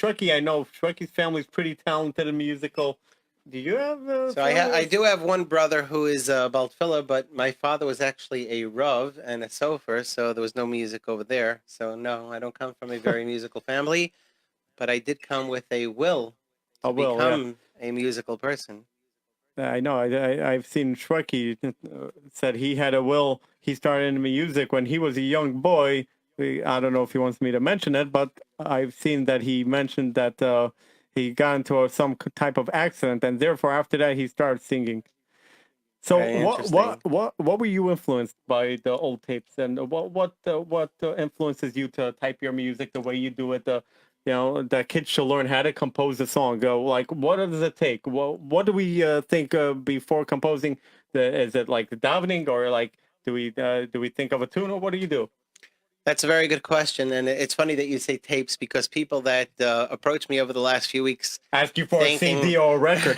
Shrekky, I know Shrekky's family is pretty talented and musical. Do you have So family I that's... do have one brother who is Baltfilla, but my father was actually a Rav and a Sofer, so there was no music over there. So no, I don't come from a very musical family, but I did come with a will Oh, to well, yeah. become a musical person. I know. I've seen Shrekky said he had a will. He started in music when he was a young boy. I don't know if he wants me to mention it, but I've seen that he mentioned that he got into some type of accident, and therefore after that he started singing. So Very interesting. what were you influenced by the old tapes, and what influences you to type your music the way you do it? That kids should learn how to compose a song. Like, what does it take? What do we think before composing? Is it like davening, or like do we think of a tune, or what do you do? That's a very good question, and it's funny that you say tapes because people that approach me over the last few weeks Ask you for a thinking CD or a record,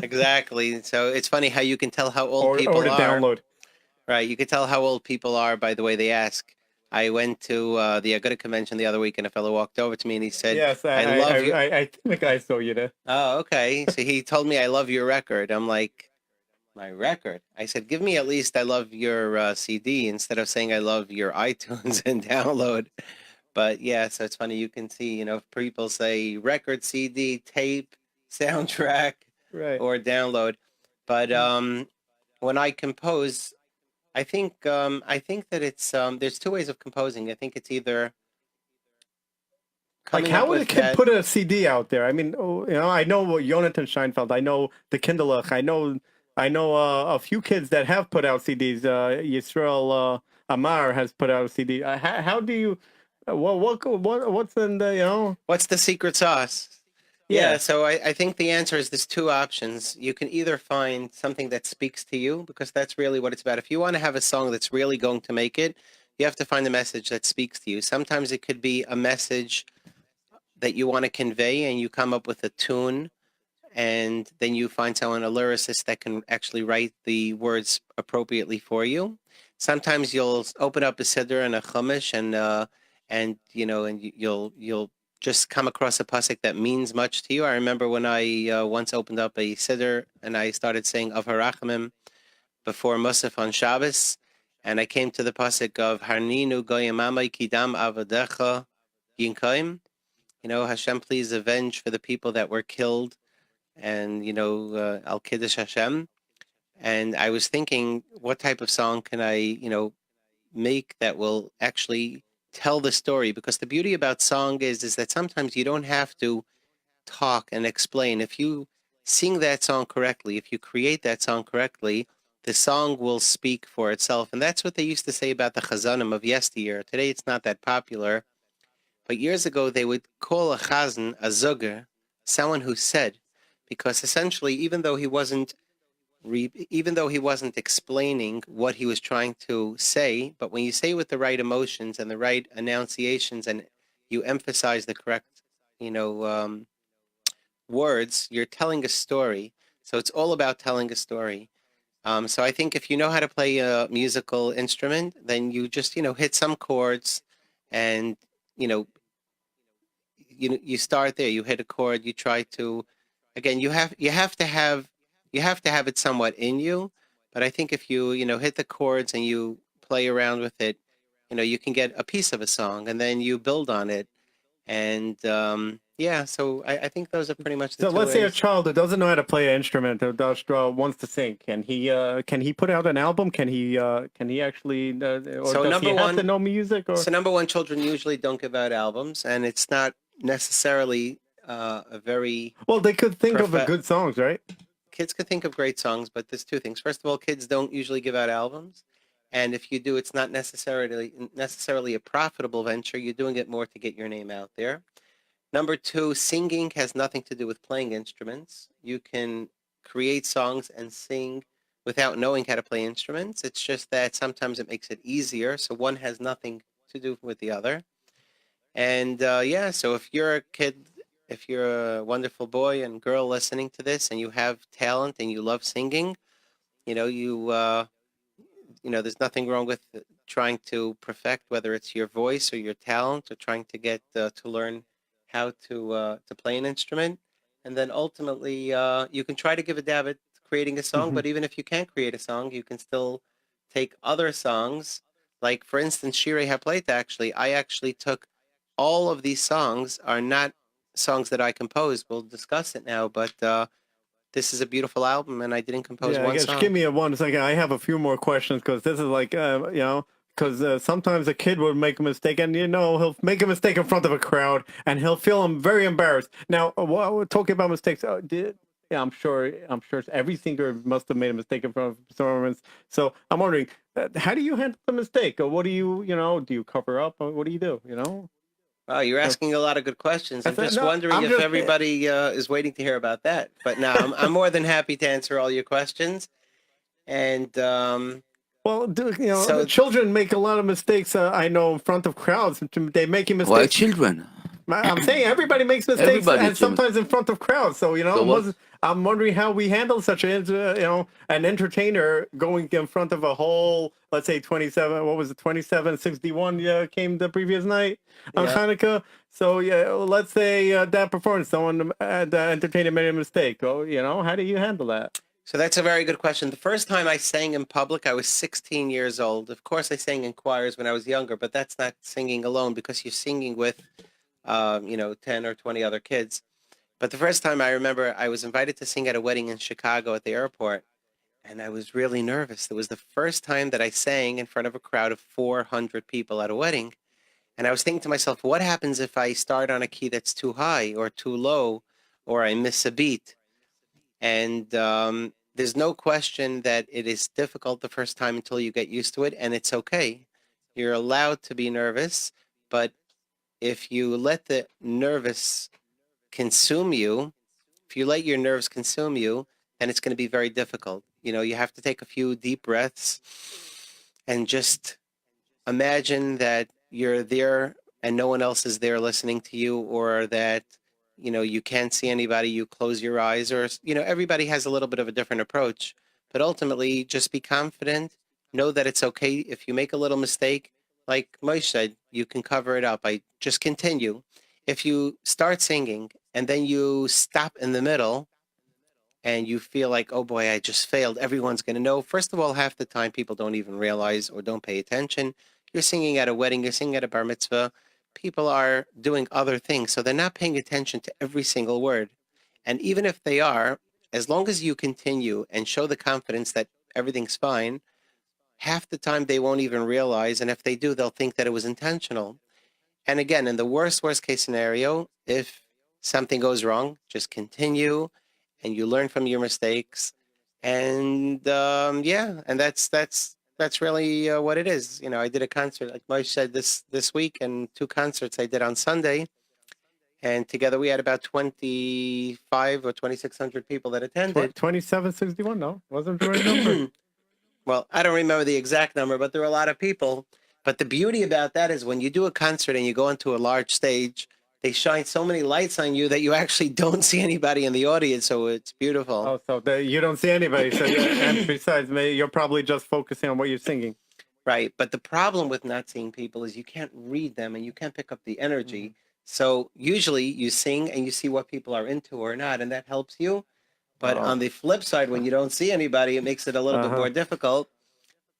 exactly. So it's funny how you can tell how old or people to are. download. Right, you can tell how old people are by the way they ask. I went to the Agada convention the other week, and a fellow walked over to me and he said, Yes, "I I I love you." I, I think I saw you there. Oh, okay. So he told me, "I love your record." I'm like, "My record?" I said, "Give me at least I love your CD instead of saying I love your iTunes and download." But yeah, so it's funny. You can see, people say record, CD, tape, soundtrack, Right. or download. But when I compose, I think that it's there's two ways of composing. I think it's either Like, coming how up would a with kid that. put a CD out there? I mean, I know Jonathan Scheinfeld. I know the Kinderlach. I know a few kids that have put out CDs. Yisrael Amar has put out a CD. How do you? What's in the? What's the secret sauce? Yeah, Yeah. so I think the answer is there's two options. You can either find something that speaks to you, because that's really what it's about. If you want to have a song that's really going to make it, you have to find a message that speaks to you. Sometimes it could be a message that you want to convey and you come up with a tune, and then you find someone, a lyricist, that can actually write the words appropriately for you. Sometimes you'll open up a siddur and a chumash, and you'll just come across a pasuk that means much to you. I remember when I once opened up a siddur and I started saying of harachamim before Musaf on Shabbos, and I came to the pasuk of Harninu goyamamai kidam avadecha yinkaim. Hashem, please avenge for the people that were killed, and Al Kiddush Hashem. And I was thinking, what type of song can I, make that will actually tell the story? Because the beauty about song is that sometimes you don't have to talk and explain. If you sing that song correctly, if you create that song correctly, the song will speak for itself. And that's what they used to say about the chazanim of yesteryear. Today it's not that popular, but years ago they would call a chazan a zuger, someone who said, because essentially, even though he wasn't explaining what he was trying to say, but when you say with the right emotions and the right enunciations, and you emphasize the correct, you know, words, you're telling a story. So it's all about telling a story. So I think if you know how to play a musical instrument, then you just, hit some chords, and you know, you start there. You hit a chord. You try to, again, you have to have it somewhat in you. But I think if you hit the chords and you play around with it, you can get a piece of a song, and then you build on it. And yeah, so I think those are pretty much the So two let's say a ways. child who doesn't know how to play an instrument, who just wants to sing. Can he put out an album? Can he actually, or So does he number have to one, know music? Or so number one, children usually don't give out albums, and it's not necessarily a very well, they could think of a prof- good songs, right? kids could think of great songs, but there's two things. First of all, kids don't usually give out albums, and if you do, it's not necessarily a profitable venture. You're doing it more to get your name out there. Number two, singing has nothing to do with playing instruments. You can create songs and sing without knowing how to play instruments. It's just that sometimes it makes it easier, so one has nothing to do with the other. And yeah, so if you're a kid, if you're a wonderful boy and girl listening to this, and you have talent and you love singing, you know, you there's nothing wrong with trying to perfect, whether it's your voice or your talent, or trying to get to learn how to play an instrument, and then ultimately you can try to give a dab at creating a song. Hmm. But even if you can't create a song, you can still take other songs. Like for instance, Shea Hapleta. Actually, I actually took all of these songs are not songs that I composed. We'll discuss it now, but this is a beautiful album, and I didn't compose Yeah, I one guess give song. me a 1 second. I have a few more questions because this is like, because sometimes a kid will make a mistake, and he'll make a mistake in front of a crowd, and he'll feel very embarrassed. Now, while we're talking about mistakes, yeah, I'm sure every singer must have made a mistake in front of performance. So I'm wondering, how do you handle the mistake, or what do do you cover up, or what do you do? Wow, you're Uh, asking a lot of good questions. I'm just no, wondering I'm if just. everybody is waiting to hear about that. But no, I'm more than happy to answer all your questions. And Well, the so, children make a lot of mistakes. I know in front of crowds, they making Why mistakes. children? I'm saying everybody makes mistakes, Everybody, and children. sometimes in front of crowds. So So what? I'm wondering how we handle such an entertainer going in front of a whole, let's say 27. What was it? 2761. Yeah, came the previous night on yeah. Hanukkah. So yeah, let's say that performance, someone the entertainer made a mistake. Oh, how do you handle that? So that's a very good question. The first time I sang in public, I was 16 years old. Of course, I sang in choirs when I was younger, but that's not singing alone because you're singing with, 10 or 20 other kids. But the first time I remember, I was invited to sing at a wedding in Chicago at the airport, and I was really nervous. It was the first time that I sang in front of a crowd of 400 people at a wedding. And I was thinking to myself, what happens if I start on a key that's too high or too low, or I miss a beat? And there's no question that it is difficult the first time until you get used to it, and it's okay. You're allowed to be nervous, but if you let the nervous consume you, if you let your nerves consume you, then it's going to be very difficult. You have to take a few deep breaths and just imagine that you're there and no one else is there listening to you, or that you can't see anybody. You close your eyes, or everybody has a little bit of a different approach, but ultimately just be confident. Know that it's okay if you make a little mistake. Like Moshe said, you can cover it up. I just continue. If you start singing and then you stop in the middle and you feel like, oh boy, I just failed, everyone's going to know. First of all, half the time people don't even realize or don't pay attention. You're singing at a wedding, you're singing at a bar mitzvah. People are doing other things, so they're not paying attention to every single word. And even if they are, as long as you continue and show the confidence that everything's fine, half the time they won't even realize. And if they do, they'll think that it was intentional. And again, in the worst case scenario, if something goes wrong, just continue and you learn from your mistakes. And yeah, and that's really what it is. I did a concert, like Mike said, this week, and 2 concerts I did on Sunday. And together we had about 25 or 2,600 people that attended. 2761. No, wasn't the right number. Well, I don't remember the exact number, but there were a lot of people. But the beauty about that is when you do a concert and you go onto a large stage, they shine so many lights on you that you actually don't see anybody in the audience. So it's beautiful. Oh, so you don't see anybody. So and besides, you're probably just focusing on what you're singing. Right. But the problem with not seeing people is you can't read them and you can't pick up the energy. So usually you sing and you see what people are into or not, and that helps you. But Oh. on the flip side, when you don't see anybody, it makes it a little bit more difficult.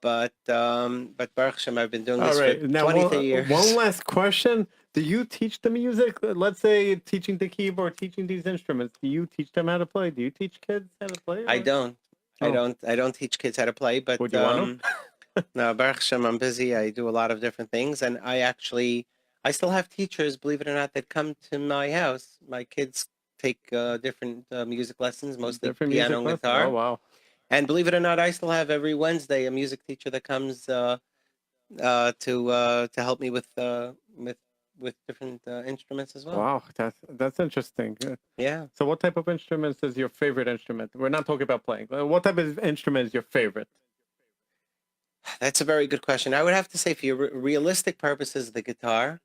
But Baruch Hashem, I've been doing All this for right. Now, 23 one years. last question. Do you teach the music? Let's say teaching the keyboard, teaching these instruments. Do you teach them how to play? Do you teach kids how to play? I Or? don't. I Oh, don't. I don't teach kids how to play. But would you want to? no, Baruch Hashem, I'm busy. I do a lot of different things, and I still have teachers, believe it or not, that come to my house. My kids take different music lessons, mostly Different piano music and lessons. Oh, guitar. wow. And believe it or not, I still have every Wednesday a music teacher that comes to help me with different instruments as well. Wow, that's interesting. Yeah, So, what type of instruments is your favorite instrument? We're not talking about playing. What type of instrument is your favorite? that's a very good question. I would have to say, for your realistic purposes, the guitar.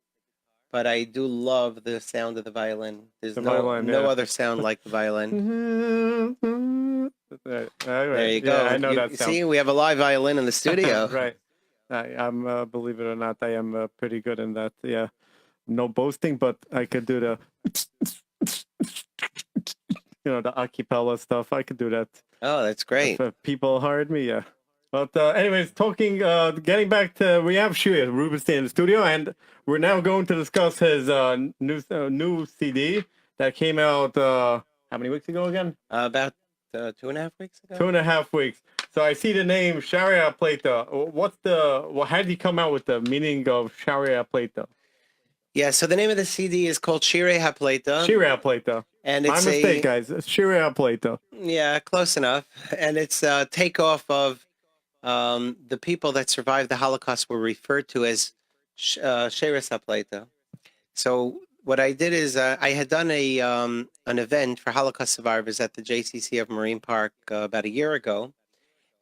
But I do love the sound of the violin. There's The no violin, no yeah. other sound like the violin. Right. There you Yeah, I go. know You that sound. see, we have a live violin in the studio. Right. I'm, believe it or not, I am pretty good in that. Yeah. no boasting, but I could do the, the acapella stuff. I could do that. Oh, that's great. If people hired me, yeah. But anyways, getting back to, we have Shea Rubenstein in the studio, and we're now going to discuss his new CD that came out how many weeks ago again? About 2.5 weeks ago. 2.5 weeks. So I see the name Sharia Plata. How did he come out with the meaning of Sharia Plata? Yeah, so the name of the CD is called Shea Hapleta. Sharia Plata. And My it's mistake, guys. It's Sharia Plata. Yeah, close enough. And it's a takeoff of the people that survived the Holocaust were referred to as Shea Hapleta. So what I did is I had done an event for Holocaust survivors at the JCC of Marine Park about a year ago.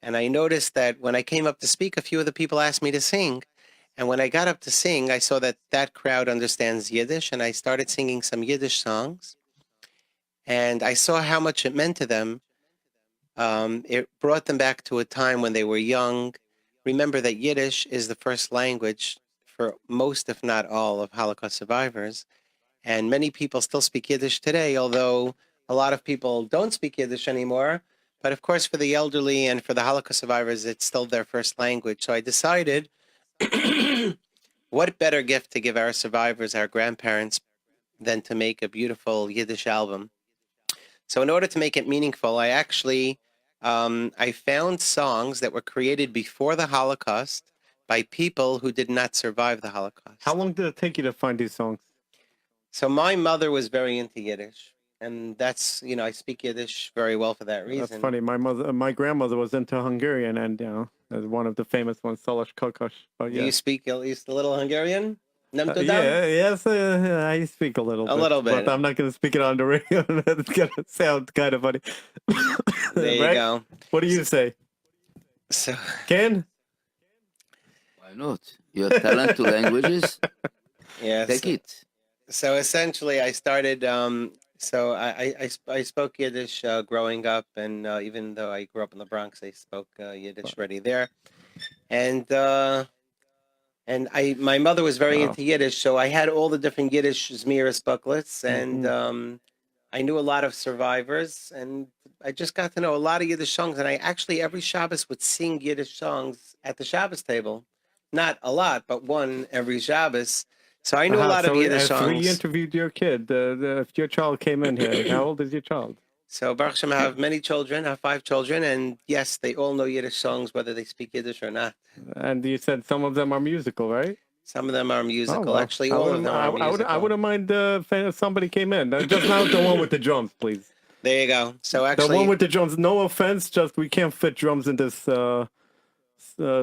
And I noticed that when I came up to speak, a few of the people asked me to sing. And when I got up to sing, I saw that that crowd understands Yiddish, and I started singing some Yiddish songs. And I saw how much it meant to them. It brought them back to a time when they were young. Remember that Yiddish is the first language for most, if not all, of Holocaust survivors. And many people still speak Yiddish today, although a lot of people don't speak Yiddish anymore. But of course, for the elderly and for the Holocaust survivors, it's still their first language. So I decided, what better gift to give our survivors, our grandparents, than to make a beautiful Yiddish album. So in order to make it meaningful, I actually I found songs that were created before the Holocaust by people who did not survive the Holocaust. How long did it take you to find these songs? So my mother was very into Yiddish, and that's, I speak Yiddish very well for that reason. That's funny. My grandmother was into Hungarian, and as one of the famous ones, Szalasz Kokosz. Do you speak at least a little Hungarian? Yes, I speak a little bit. A little bit. But I'm not going to speak it on the radio. It's going to sound kind of funny. There you go. What do you say? So, Ken? Why not? You have talent to languages. yes. Take it. So essentially, I started. I spoke Yiddish growing up, and even though I grew up in the Bronx, I spoke Yiddish already there, and my mother was very into Yiddish, so I had all the different Yiddish Zmiris booklets, and I knew a lot of survivors, and I just got to know a lot of Yiddish songs, and I actually every Shabbos would sing Yiddish songs at the Shabbos table. Not a lot, but one every Shabbos. So I knew a lot of Yiddish songs. So we interviewed your kid. If your child came in here, how old is your child? So Baruch Hashem, I have many children. I have 5 children, and yes, they all know Yiddish songs, whether they speak Yiddish or not. And you said some of them are musical, right? Some of them are musical. Oh, well, actually, all of them are musical. I wouldn't mind if somebody came in. Just not the one with the drums, please. There you go. So actually, the one with the drums. No offense, just we can't fit drums in this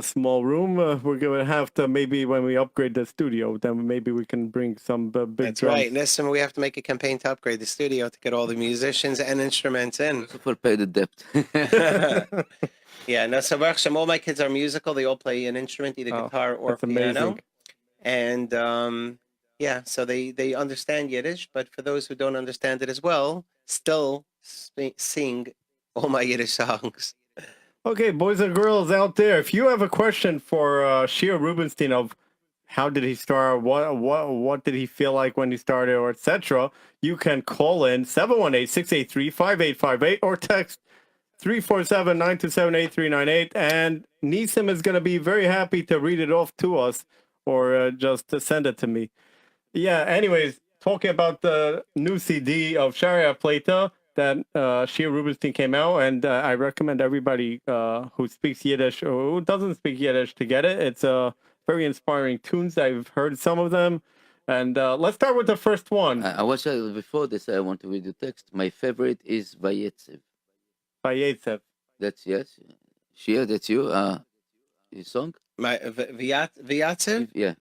small room. We're gonna have to, maybe when we upgrade the studio, then maybe we can bring some big That's drums. right. Listen, we have to make a campaign to upgrade the studio to get all the musicians and instruments in. For pay the debt. Yeah. No. So Baruch Hashem, all my kids are musical. They all play an instrument, either guitar or piano. Amazing. And yeah, so they understand Yiddish, but for those who don't understand it as well, still sing all my Yiddish songs. Okay, boys and girls out there, if you have a question for Shea Rubenstein of how did he start, what did he feel like when he started, or etc., you can call in 718-683-5858 or text 347-927-8398, and Nisim is going to be very happy to read it off to us, or just to send it to me. Yeah, anyways, talking about the new CD of Sharia Plata that Shea Rubenstein came out, and I recommend everybody who speaks Yiddish or who doesn't speak Yiddish to get it. It's very inspiring tunes. I've heard some of them. And let's start with the first one. I want to, before this, I want to read the text. My favorite is Vayetzev. Vayetzev. That's yes. Shea, that's you. His song? My Vyatsev? Yeah.